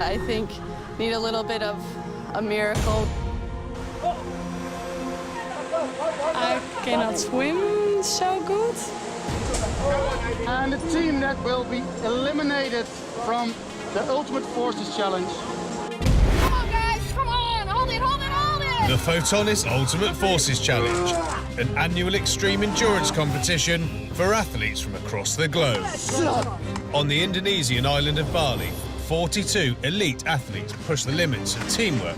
I think need a little bit of a miracle. I cannot swim so good. And the team that will be eliminated from the Ultimate Forces Challenge. Come on, guys, come on, hold it, hold it, hold it! The Photonis Ultimate Forces Challenge, an annual extreme endurance competition for athletes from across the globe. On the Indonesian island of Bali, 42 elite athletes push the limits of teamwork,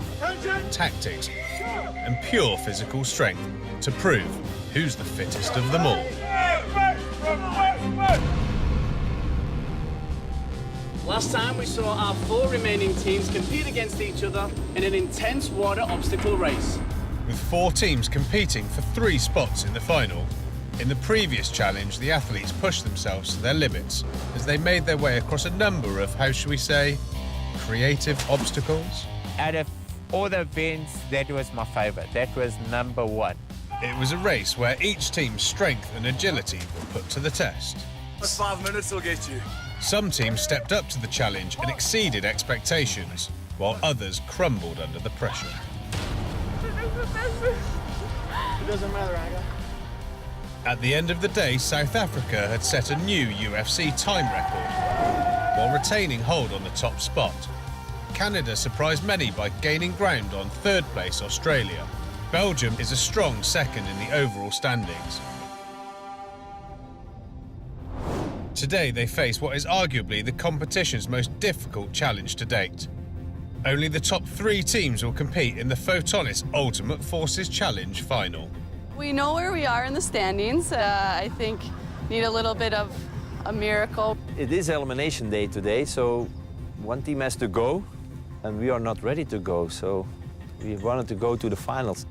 tactics, and pure physical strength to prove who's the fittest of them all. Last time we saw our 4 remaining teams compete against each other in an intense water obstacle race. With 4 teams competing for 3 spots in the final, in the previous challenge the athletes pushed themselves to their limits as they made their way across a number of, how shall we say, creative obstacles. Out of all the events, that was my favourite. That was number 1. It was a race where each team's strength and agility were put to the test. 5 minutes will get you. Some teams stepped up to the challenge and exceeded expectations, while others crumbled under the pressure. It doesn't matter, Aga. At the end of the day, South Africa had set a new UFC time record, while retaining hold on the top spot. Canada surprised many by gaining ground on 3rd place Australia. Belgium is a strong second in the overall standings. Today they face what is arguably the competition's most difficult challenge to date. Only the top 3 teams will compete in the Photonis Ultimate Forces Challenge final. We know where we are in the standings. I think need a little bit of a miracle. It is elimination day today, so one team has to go, and we are not ready to go, so we wanted to go to the finals.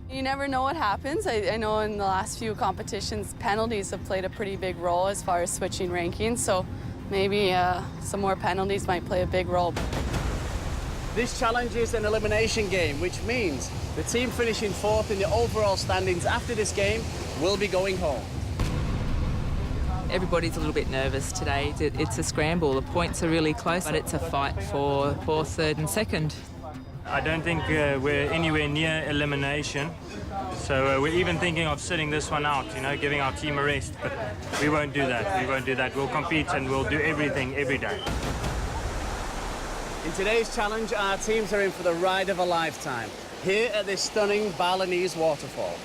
You never know what happens. I know in the last few competitions, penalties have played a pretty big role as far as switching rankings, so maybe some more penalties might play a big role. This challenge is an elimination game, which means the team finishing 4th in the overall standings after this game will be going home. Everybody's a little bit nervous today. It's a scramble. The points are really close, but it's a fight for 4th, 3rd and 2nd. I don't think we're anywhere near elimination. So we're even thinking of sitting this one out, you know, giving our team a rest. But we won't do that. We won't do that. We'll compete and we'll do everything every day. In today's challenge, our teams are in for the ride of a lifetime here at this stunning Balinese waterfall.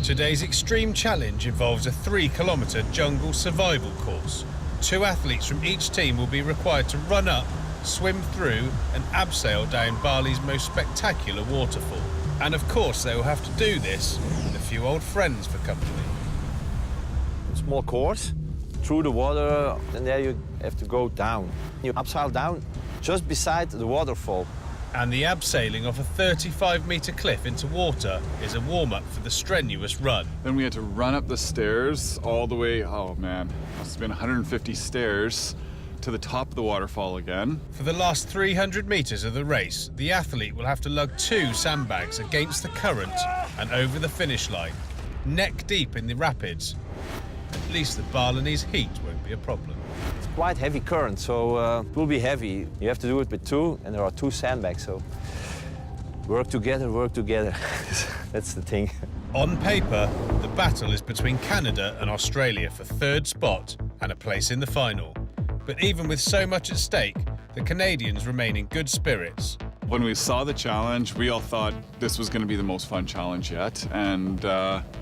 Today's extreme challenge involves a 3-kilometre jungle survival course. 2 athletes from each team will be required to run up, swim through and abseil down Bali's most spectacular waterfall. And of course they will have to do this with a few old friends for company. Small course, through the water, and there you have to go down. You abseil down just beside the waterfall. And the abseiling off a 35-metre cliff into water is a warm-up for the strenuous run. Then we had to run up the stairs all the way, oh man, must have been 150 stairs to the top of the waterfall again. For the last 300 metres of the race, the athlete will have to lug 2 sandbags against the current and over the finish line, neck deep in the rapids. At least the Balinese heat won't be a problem. It's quite heavy current, so it will be heavy. You have to do it with 2, and there are 2 sandbags, so work together, work together. That's the thing. On paper, the battle is between Canada and Australia for 3rd spot and a place in the final. But even with so much at stake, the Canadians remain in good spirits. When we saw the challenge, we all thought this was going to be the most fun challenge yet, and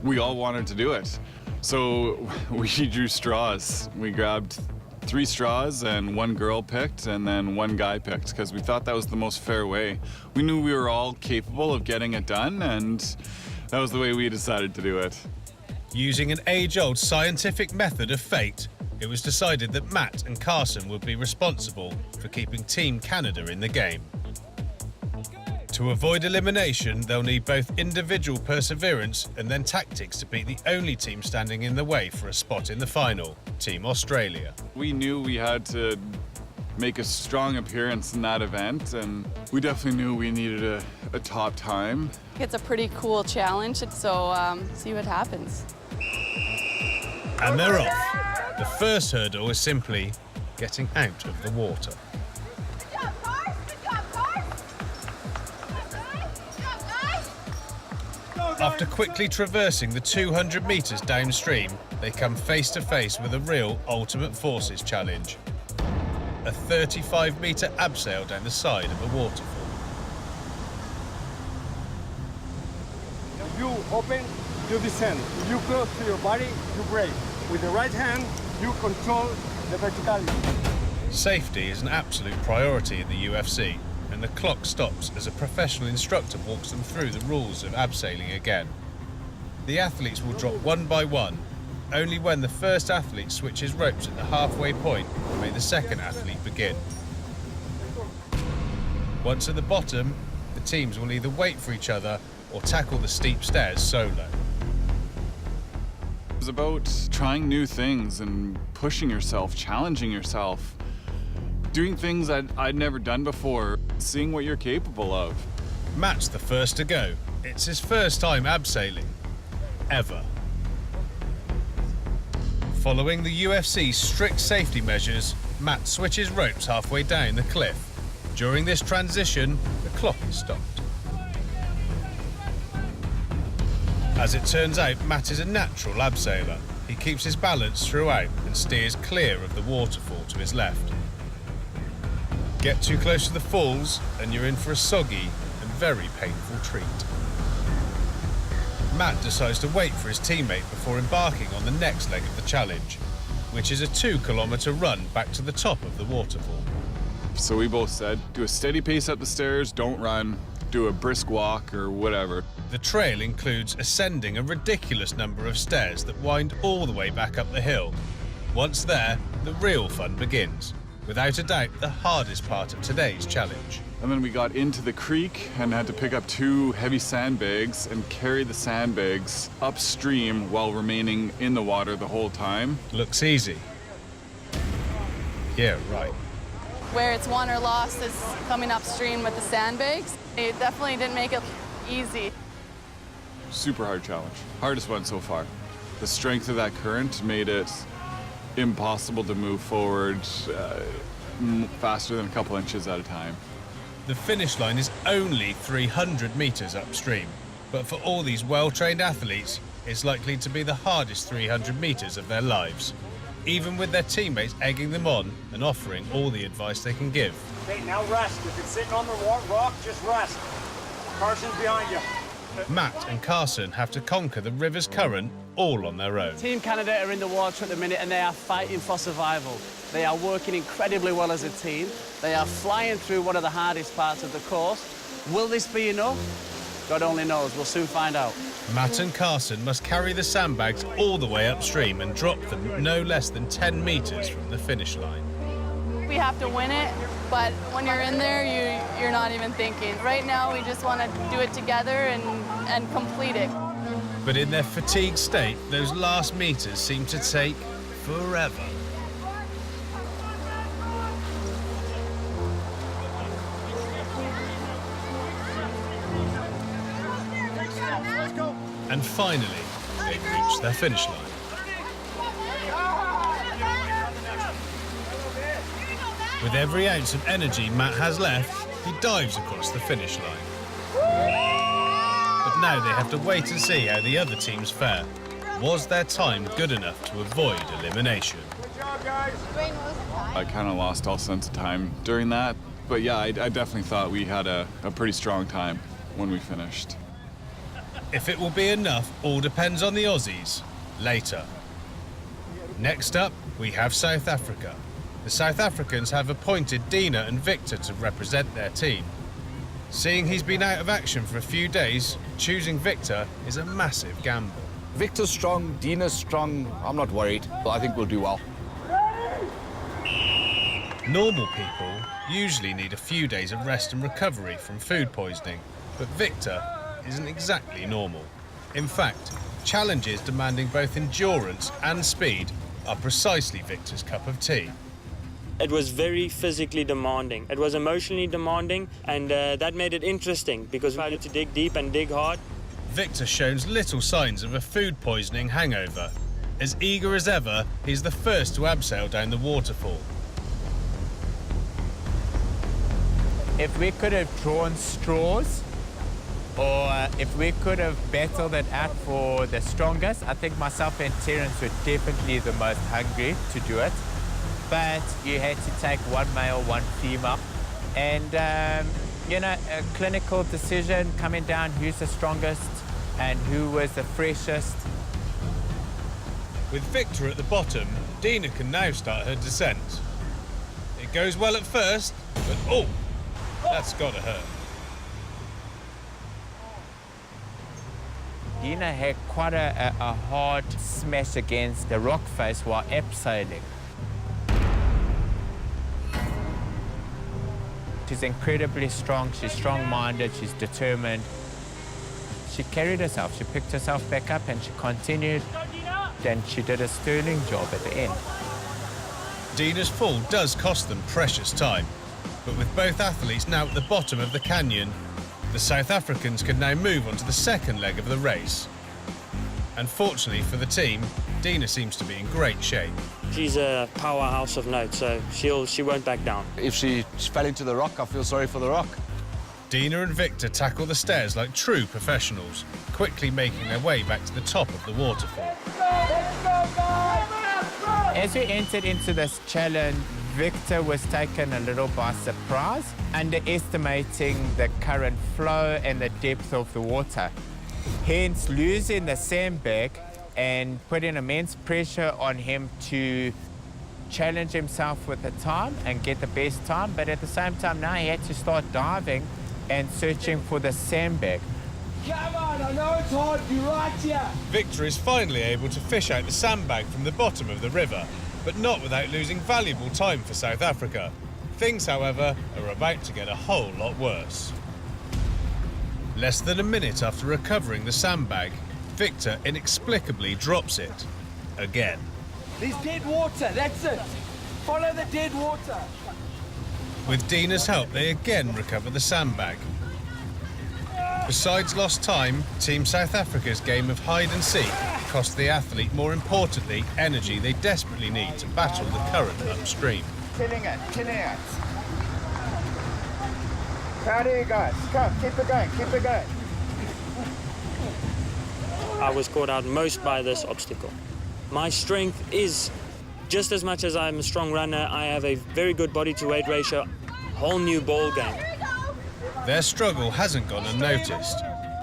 we all wanted to do it. So we drew straws. We grabbed 3 straws and 1 girl picked and then 1 guy picked because we thought that was the most fair way. We knew we were all capable of getting it done, and that was the way we decided to do it. Using an age-old scientific method of fate, it was decided that Matt and Carson would be responsible for keeping Team Canada in the game. To avoid elimination, they'll need both individual perseverance and then tactics to beat the only team standing in the way for a spot in the final, Team Australia. We knew we had to make a strong appearance in that event, and we definitely knew we needed a top time. It's a pretty cool challenge, so see what happens. And they're off. The first hurdle is simply getting out of the water. After quickly traversing the 200 metres downstream, they come face to face with a real ultimate forces challenge. A 35-metre abseil down the side of a waterfall. You open, you descend. If you close to your body, you brake. With the right hand, you control the verticality. Safety is an absolute priority in the UFC, and the clock stops as a professional instructor walks them through the rules of abseiling again. The athletes will drop one by one. Only when the first athlete switches ropes at the halfway point may the second athlete begin. Once at the bottom, the teams will either wait for each other or tackle the steep stairs solo. It was about trying new things and pushing yourself, challenging yourself, doing things I'd never done before, seeing what you're capable of. Matt's the first to go. It's his first time abseiling, ever. Following the UFC's strict safety measures, Matt switches ropes halfway down the cliff. During this transition, the clock is stopped. As it turns out, Matt is a natural abseiler. He keeps his balance throughout and steers clear of the waterfall to his left. Get too close to the falls and you're in for a soggy and very painful treat. Matt decides to wait for his teammate before embarking on the next leg of the challenge, which is a 2-kilometre run back to the top of the waterfall. So we both said, do a steady pace up the stairs, don't run, do a brisk walk or whatever. The trail includes ascending a ridiculous number of stairs that wind all the way back up the hill. Once there, the real fun begins. Without a doubt, the hardest part of today's challenge. And then we got into the creek and had to pick up 2 heavy sandbags and carry the sandbags upstream while remaining in the water the whole time. Looks easy. Yeah, right. Where it's won or lost is coming upstream with the sandbags. It definitely didn't make it easy. Super hard challenge. Hardest one so far. The strength of that current made it impossible to move forward faster than a couple inches at a time. The finish line is only 300 metres upstream, but for all these well-trained athletes, it's likely to be the hardest 300 metres of their lives, even with their teammates egging them on and offering all the advice they can give. Okay, now rest. If it's sitting on the rock, just rest. Carson's behind you. Matt and Carson have to conquer the river's current all on their own. Team Canada are in the water at the minute and they are fighting for survival. They are working incredibly well as a team. They are flying through one of the hardest parts of the course. Will this be enough? God only knows. We'll soon find out. Matt and Carson must carry the sandbags all the way upstream and drop them no less than 10 metres from the finish line. We have to win it, but when you're in there, you're not even thinking. Right now, we just want to do it together and complete it. But in their fatigued state, those last metres seem to take forever. And finally, they've reached their finish line. With every ounce of energy Matt has left, he dives across the finish line. But now they have to wait and see how the other teams fare. Was their time good enough to avoid elimination? Good job, guys. I kind of lost all sense of time during that. But yeah, I definitely thought we had a pretty strong time when we finished. If it will be enough all depends on the Aussies later. Next up, we have South Africa. The South Africans have appointed Dina and Victor to represent their team. Seeing he's been out of action for a few days, choosing Victor is a massive gamble. Victor's strong, Dina's strong. I'm not worried. I think we'll do well. Normal people usually need a few days of rest and recovery from food poisoning, but Victor isn't exactly normal. In fact, challenges demanding both endurance and speed are precisely Victor's cup of tea. It was very physically demanding. It was emotionally demanding, and that made it interesting because we had to dig deep and dig hard. Victor shows little signs of a food poisoning hangover. As eager as ever, he's the first to abseil down the waterfall. If we could have drawn straws, or if we could have battled it out for the strongest, I think myself and Terence were definitely the most hungry to do it. But you had to take one male, one female. And, you know, a clinical decision coming down who's the strongest and who was the freshest. With Victor at the bottom, Dina can now start her descent. It goes well at first, but oh, that's gotta hurt. Dina had quite a hard smash against the rock face while abseiling. She's incredibly strong, she's strong-minded, she's determined. She carried herself, she picked herself back up and she continued, and she did a sterling job at the end. Dina's fall does cost them precious time, but with both athletes now at the bottom of the canyon, the South Africans can now move on to the second leg of the race. And fortunately for the team, Dina seems to be in great shape. She's a powerhouse of note, so she won't back down. If she fell into the rock, I feel sorry for the rock. Dina and Victor tackle the stairs like true professionals, quickly making their way back to the top of the waterfall. As we entered into this challenge, Victor was taken a little by surprise, underestimating the current flow and the depth of the water. Hence, losing the sandbag and putting immense pressure on him to challenge himself with the time and get the best time, but at the same time now he had to start diving and searching for the sandbag. Come on, I know it's hard, you're right here. Victor is finally able to fish out the sandbag from the bottom of the river, but not without losing valuable time for South Africa. Things, however, are about to get a whole lot worse. Less than a minute after recovering the sandbag, Victor inexplicably drops it again. There's dead water, that's it. Follow the dead water. With Dina's help, they again recover the sandbag. Besides lost time, Team South Africa's game of hide and seek cost the athlete, more importantly, energy they desperately need to battle the current upstream. Killing it, killing it. Proud of you guys. Come, keep it going, keep it going. I was caught out most by this obstacle. My strength is, just as much as I'm a strong runner, I have a very good body-to-weight ratio, whole new ball game. Their struggle hasn't gone unnoticed.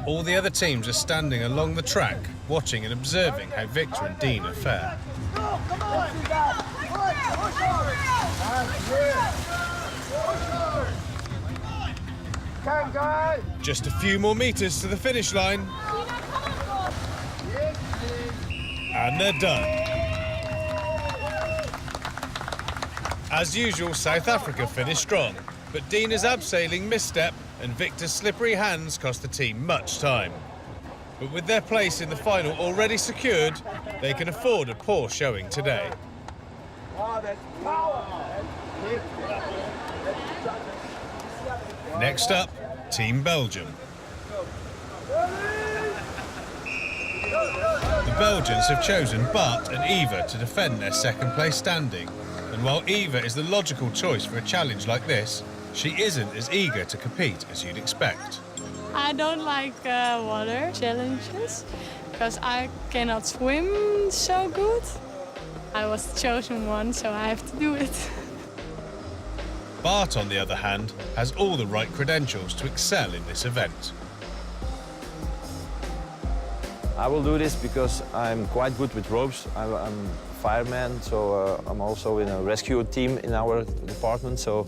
All the other teams are standing along the track, watching and observing how Victor and Dina fare. Come, guys. Just a few more meters to the finish line. And they're done. As usual, South Africa finished strong, but Dina's abseiling misstep and Victor's slippery hands cost the team much time. But with their place in the final already secured, they can afford a poor showing today. Oh, that's power. Next up, Team Belgium. The Belgians have chosen Bart and Eva to defend their second place standing. And while Eva is the logical choice for a challenge like this, she isn't as eager to compete as you'd expect. I don't like water challenges because I cannot swim so good. I was chosen one, so I have to do it. Bart, on the other hand, has all the right credentials to excel in this event. I will do this because I'm quite good with ropes. I'm a fireman, so I'm also in a rescue team in our department, so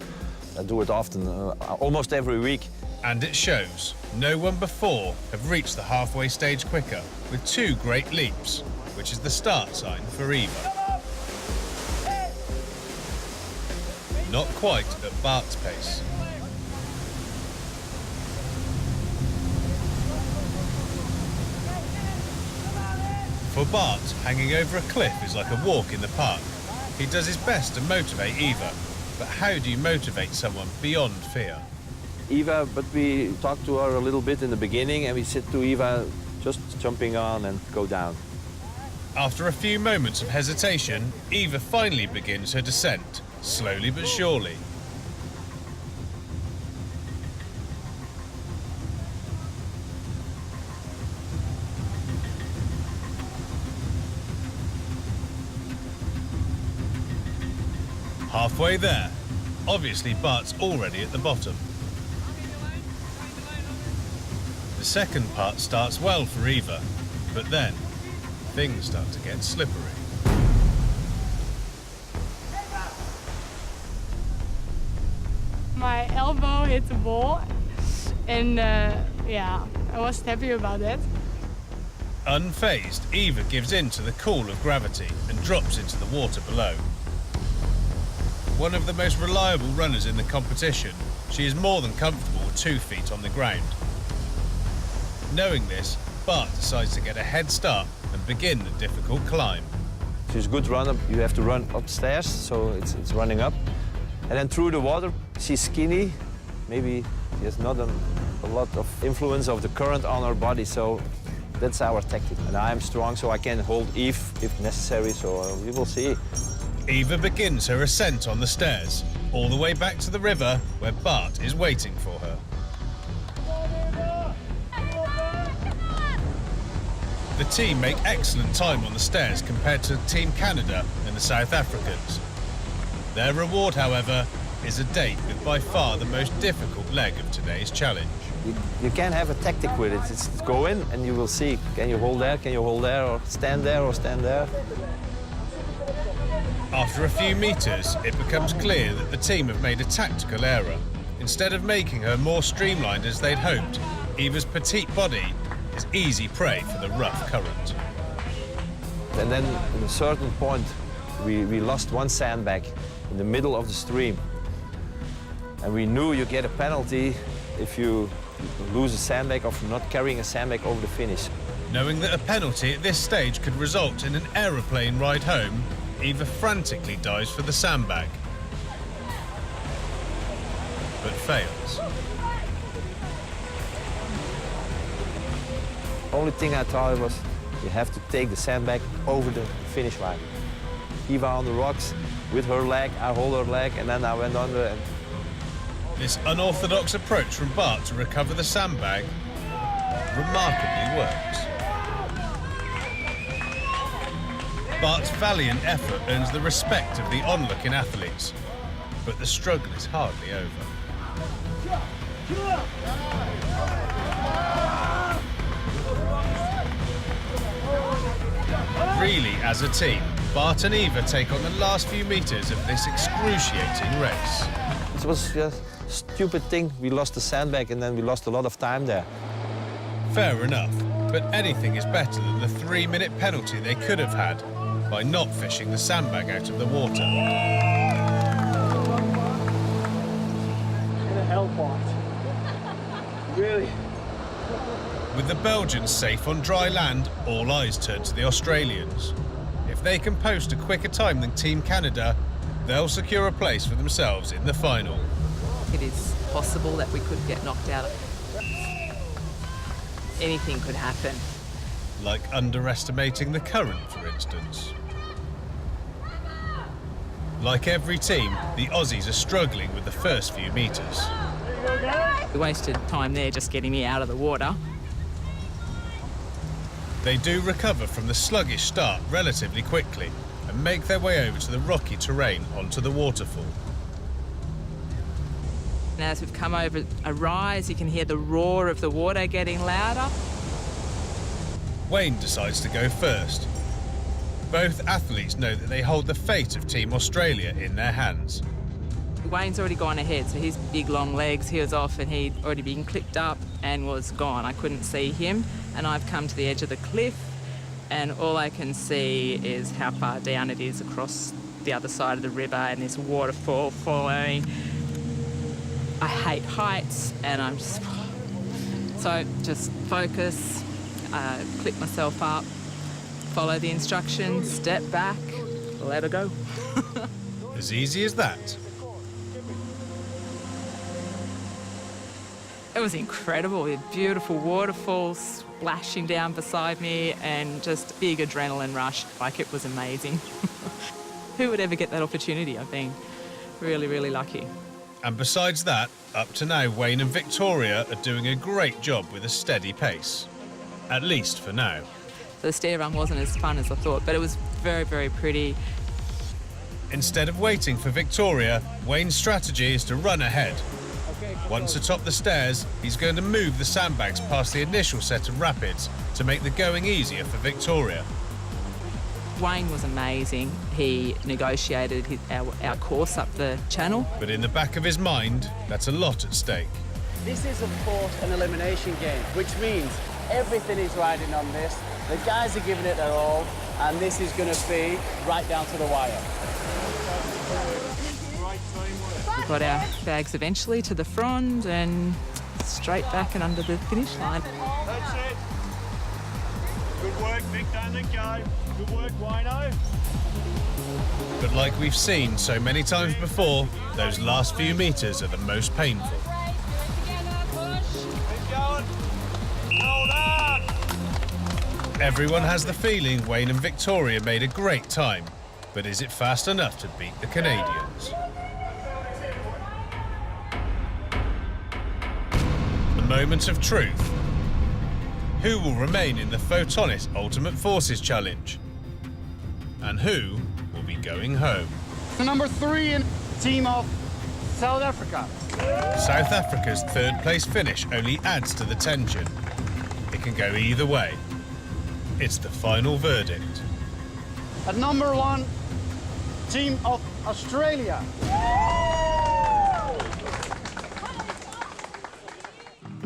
I do it often, almost every week. And it shows. No one before have reached the halfway stage quicker, with 2 great leaps, which is the start sign for Eva. Not quite at Bart's pace. For Bart, hanging over a cliff is like a walk in the park. He does his best to motivate Eva, but how do you motivate someone beyond fear? Eva, but we talked to her a little bit in the beginning and we said to Eva, just jumping on and go down. After a few moments of hesitation, Eva finally begins her descent, slowly but surely. Halfway there, obviously Bart's already at the bottom. The second part starts well for Eva, but then things start to get slippery. My elbow hit the ball, and yeah, I wasn't happy about that. Unfazed, Eva gives in to the call of gravity and drops into the water below. One of the most reliable runners in the competition, she is more than comfortable with 2 feet on the ground. Knowing this, Bart decides to get a head start and begin the difficult climb. She's a good runner. You have to run upstairs, so it's running up. And then through the water, she's skinny. Maybe she has not a lot of influence of the current on her body, so that's our tactic. And I am strong, so I can hold Eve if necessary, so we will see. Eva begins her ascent on the stairs, all the way back to the river where Bart is waiting for her. The team make excellent time on the stairs compared to Team Canada and the South Africans. Their reward, however, is a date with by far the most difficult leg of today's challenge. You can have a tactic with it. It's go in and you will see. Can you hold there? Can you hold there? Or stand there or stand there? After a few meters, it becomes clear that the team have made a tactical error. Instead of making her more streamlined as they'd hoped, Eva's petite body is easy prey for the rough current. And then at a certain point, we lost one sandbag in the middle of the stream. And we knew you get a penalty if you lose a sandbag or for not carrying a sandbag over the finish. Knowing that a penalty at this stage could result in an aeroplane ride home, Eva frantically dives for the sandbag, but fails. Only thing I thought was you have to take the sandbag over the finish line. Eva on the rocks with her leg, I hold her leg, and then I went under. And this unorthodox approach from Bart to recover the sandbag remarkably works. Bart's valiant effort earns the respect of the onlooking athletes, but the struggle is hardly over. Really, as a team, Bart and Eva take on the last few meters of this excruciating race. It was a stupid thing. We lost the sandbag and then we lost a lot of time there. Fair enough, but anything is better than the 3-minute penalty they could have had by not fishing the sandbag out of the water. In a hell part. Really? With the Belgians safe on dry land, all eyes turn to the Australians. If they can post a quicker time than Team Canada, they'll secure a place for themselves in the final. It is possible that we could get knocked out. Anything could happen. Like underestimating the current, for instance. Like every team, the Aussies are struggling with the first few meters. We wasted time there just getting me out of the water. They do recover from the sluggish start relatively quickly and make their way over to the rocky terrain onto the waterfall. And as we've come over a rise, you can hear the roar of the water getting louder. Wayne decides to go first. Both athletes know that they hold the fate of Team Australia in their hands. Wayne's already gone ahead, so his big long legs, he was off and he'd already been clipped up and was gone. I couldn't see him, and I've come to the edge of the cliff and all I can see is how far down it is across the other side of the river and this waterfall following. I hate heights and I'm just focus, clip myself up, follow the instructions, step back, let her go. As easy as that. It was incredible. We had beautiful waterfalls splashing down beside me and just a big adrenaline rush. Like, it was amazing. Who would ever get that opportunity? I've been really, really lucky. And besides that, up to now, Wayne and Victoria are doing a great job with a steady pace. At least for now. The stair run wasn't as fun as I thought, but it was very, very pretty. Instead of waiting for Victoria, Wayne's strategy is to run ahead. Once atop the stairs, he's going to move the sandbags past the initial set of rapids to make the going easier for Victoria. Wayne was amazing. He negotiated our course up the channel. But in the back of his mind, that's a lot at stake. This is, of course, an elimination game, which means everything is riding on this. The guys are giving it their all, and this is going to be right down to the wire. We got our bags eventually to the front and straight back and under the finish line. That's it. Good work, Victor, and the go. Good work, Wino. But like we've seen so many times before, those last few metres are the most painful. Keep going. Hold up. Everyone has the feeling Wayne and Victoria made a great time, but is it fast enough to beat the Canadians? The moment of truth. Who will remain in the Photonis Ultimate Forces Challenge? And who will be going home? The number 3 in team of South Africa. South Africa's third place finish only adds to the tension. It can go either way. It's the final verdict. At number 1, team of Australia.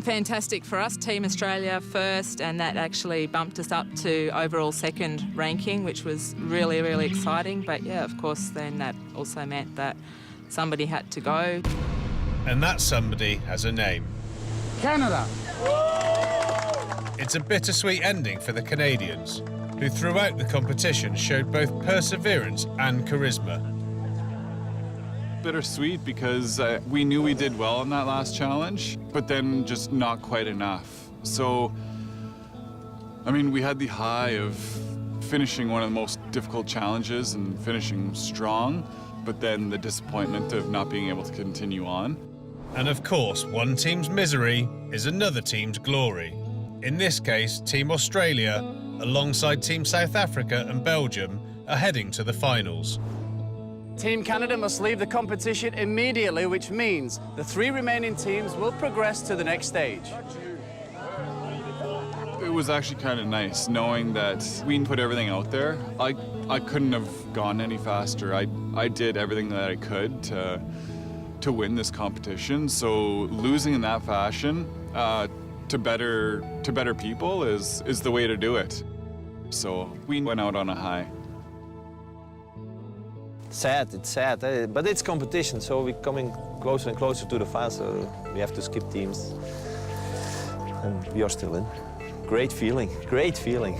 Fantastic for us, Team Australia first, and that actually bumped us up to overall second ranking, which was really, really exciting. But yeah, of course, then that also meant that somebody had to go. And that somebody has a name. Canada. It's a bittersweet ending for the Canadians, who throughout the competition showed both perseverance and charisma. Bittersweet because we knew we did well in that last challenge, but then just not quite enough. So, I mean, we had the high of finishing one of the most difficult challenges and finishing strong, but then the disappointment of not being able to continue on. And of course, one team's misery is another team's glory. In this case, Team Australia, alongside Team South Africa and Belgium, are heading to the finals. Team Canada must leave the competition immediately, which means the 3 remaining teams will progress to the next stage. It was actually kind of nice knowing that we put everything out there. I couldn't have gone any faster. I did everything that I could to win this competition. So losing in that fashion to better people is the way to do it. So we went out on a high. Sad, it's sad, but it's competition, so we're coming closer and closer to the final, so we have to skip teams. And we are still in. Great feeling, great feeling.